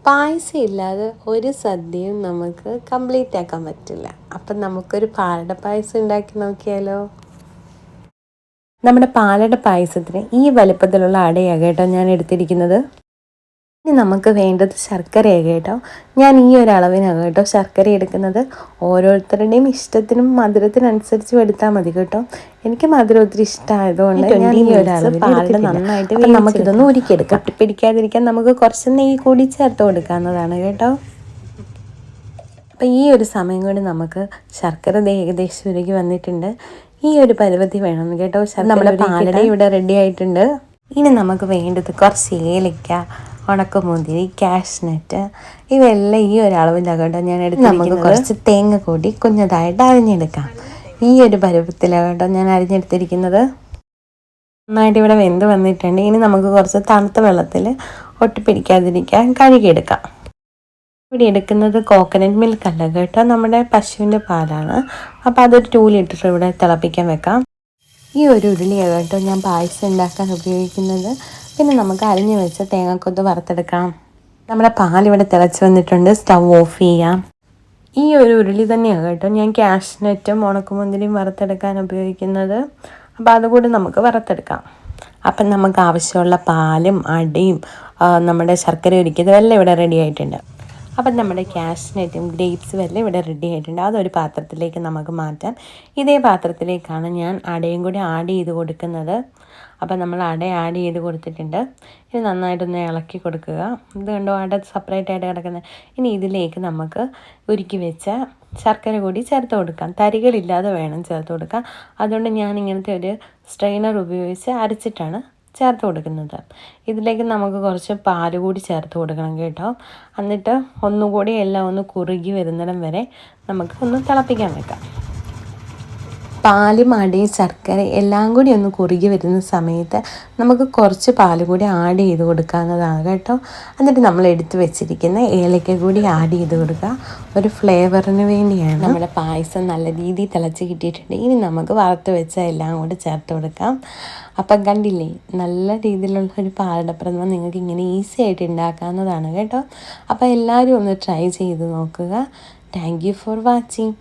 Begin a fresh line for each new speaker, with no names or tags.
പായസം ഇല്ലാതെ ഒരു സദ്യയും നമുക്ക് കംപ്ലീറ്റ് ആക്കാൻ പറ്റില്ല. അപ്പം നമുക്കൊരു പാലട പായസം ഉണ്ടാക്കി നോക്കിയാലോ? നമ്മുടെ പാലട പായസത്തിന് ഈ വലുപ്പത്തിലുള്ള അടയാണ് കേട്ടോ ഞാൻ എടുത്തിരിക്കുന്നത്. ഇനി നമുക്ക് വേണ്ടത് ശർക്കരയാണ് കേട്ടോ. ഞാൻ ഈ ഒരു അളവിനാണ് കേട്ടോ ശർക്കര എടുക്കുന്നത്. ഓരോരുത്തരുടെയും ഇഷ്ടത്തിനും മധുരത്തിനനുസരിച്ച് എടുത്താൽ മതി കേട്ടോ. എനിക്ക് മധുരം ഒത്തിരി ഇഷ്ടമായതുകൊണ്ട് ഞാൻ ഈ ഒരു അളവിൽ പാലട നന്നായിട്ട് നമുക്കിതൊന്ന് ഉരുക്കിയെടുക്കാം. പിടിക്കാതിരിക്കാൻ നമുക്ക് കുറച്ച് നെയ്യ് കൂടി ചേർത്ത് കൊടുക്കാവുന്നതാണ് കേട്ടോ. അപ്പം ഈ ഒരു സമയം കൊണ്ട് നമുക്ക് ശർക്കര ഏകദേശം ഉരുകി വന്നിട്ടുണ്ട്. ഈ ഒരു പരുവത്തിൽ വേണം കേട്ടോ. നമ്മുടെ പാലട ഇവിടെ റെഡി ആയിട്ടുണ്ട്. ഇനി നമുക്ക് വേണ്ടത് കുറച്ച് ഏലക്ക, ഉണക്കമുന്തിരി, കാഷ്നട്ട് ഇവയെല്ലാം ഈ ഒരു അളവിലാണ് കേട്ടോ ഞാൻ എടുത്തിരിക്കുന്നത്. നമുക്ക് കുറച്ച് തേങ്ങ കൂടി കുഞ്ഞതായിട്ട് അരിഞ്ഞെടുക്കാം. ഈ ഒരു പരുവത്തിലാണ് കേട്ടോ ഞാൻ അരിഞ്ഞെടുത്തിരിക്കുന്നത്. നന്നായിട്ട് ഇവിടെ വെന്ത് വന്നിട്ടുണ്ട്. ഇനി നമുക്ക് കുറച്ച് തണുത്ത വെള്ളത്തിൽ ഒട്ടിപ്പിടിക്കാതിരിക്കാൻ കഴുകിയെടുക്കാം. ഇവിടെ എടുക്കുന്നത് കോക്കനട്ട് മിൽക്ക് അല്ല കേട്ടോ, നമ്മുടെ പശുവിൻ്റെ പാലാണ്. അപ്പോൾ അതൊരു 2 ലിറ്റർ ഇവിടെ തിളപ്പിക്കാൻ വെക്കാം. ഈ ഒരു ഉരുളിയാണ് കേട്ടോ ഞാൻ പായസം ഉണ്ടാക്കാൻ ഉപയോഗിക്കുന്നത്. പിന്നെ നമുക്ക് അരിഞ്ഞു വെച്ച തേങ്ങാക്കൊത്ത് വറുത്തെടുക്കാം. നമ്മുടെ പാലിവിടെ തിളച്ച് വന്നിട്ടുണ്ട്. സ്റ്റൗ ഓഫ് ചെയ്യാം. ഈ ഒരു ഉരുളി തന്നെയാണ് കേട്ടോ ഞാൻ കാഷ്നട്ടും ഉണക്കമുന്തിരിയും വറുത്തെടുക്കാൻ ഉപയോഗിക്കുന്നത്. അപ്പോൾ അതുകൂടി നമുക്ക് വറുത്തെടുക്കാം. അപ്പം നമുക്ക് ആവശ്യമുള്ള പാലും അടയും നമ്മുടെ ശർക്കര ഉരുക്കിയതും എല്ലാം ഇവിടെ റെഡി ആയിട്ടുണ്ട്. അപ്പം നമ്മുടെ കാഷ്നട്ടും ഗ്രേപ്സും എല്ലാം ഇവിടെ റെഡി ആയിട്ടുണ്ട്. അതൊരു പാത്രത്തിലേക്ക് നമുക്ക് മാറ്റാം. ഇതേ പാത്രത്തിലേക്കാണ് ഞാൻ അടയും കൂടി ആഡ് ചെയ്ത് കൊടുക്കുന്നത്. അപ്പം നമ്മൾ അട ആഡ് ചെയ്ത് കൊടുത്തിട്ടുണ്ട്. ഇനി നന്നായിട്ടൊന്ന് ഇളക്കി കൊടുക്കുക. ഇത് കണ്ടോ, അട സെപ്പറേറ്റ് ആയിട്ട് കിടക്കുന്നത്. ഇനി ഇതിലേക്ക് നമുക്ക് ഉരുക്കി വെച്ച ശർക്കര കൂടി ചേർത്ത് കൊടുക്കാം. തരികളില്ലാതെ വേണം ചേർത്ത് കൊടുക്കാം. അതുകൊണ്ട് ഞാൻ ഇങ്ങനത്തെ ഒരു സ്ട്രെയിനർ ഉപയോഗിച്ച് അരച്ചിട്ടാണ് ചേർത്ത് കൊടുക്കുന്നത്. ഇതിലേക്ക് നമുക്ക് കുറച്ച് പാൽ കൂടി ചേർത്ത് കൊടുക്കണം കേട്ടോ. എന്നിട്ട് ഒന്നുകൂടി എല്ലാം ഒന്ന് കുറുകി വരുന്നിടം വരെ നമുക്ക് ഒന്ന് തിളപ്പിക്കാൻ വെക്കാം. പാലും അടയും ശർക്കര എല്ലാം കൂടി ഒന്ന് കുറുകി വരുന്ന സമയത്ത് നമുക്ക് കുറച്ച് പാൽ കൂടി ആഡ് ചെയ്ത് കൊടുക്കാവുന്നതാണ് കേട്ടോ. എന്നിട്ട് നമ്മൾ എടുത്ത് വെച്ചിരിക്കുന്ന ഏലക്ക കൂടി ആഡ് ചെയ്ത് കൊടുക്കുക. ഒരു ഫ്ലേവറിന് വേണ്ടിയാണ്. നമ്മുടെ പായസം നല്ല രീതിയിൽ തിളച്ച് കിട്ടിയിട്ടുണ്ട്. ഇനി നമുക്ക് വറുത്ത് വെച്ച എല്ലാം കൂടി ചേർത്ത് കൊടുക്കാം. അപ്പം കണ്ടില്ലേ, നല്ല രീതിയിലുള്ള ഒരു പാലടപ്രഥമൻ നിങ്ങൾക്ക് ഇങ്ങനെ ഈസി ആയിട്ട് ഉണ്ടാക്കാവുന്നതാണ് കേട്ടോ. അപ്പോൾ എല്ലാവരും ഒന്ന് ട്രൈ ചെയ്ത് നോക്കുക. Thank you for watching.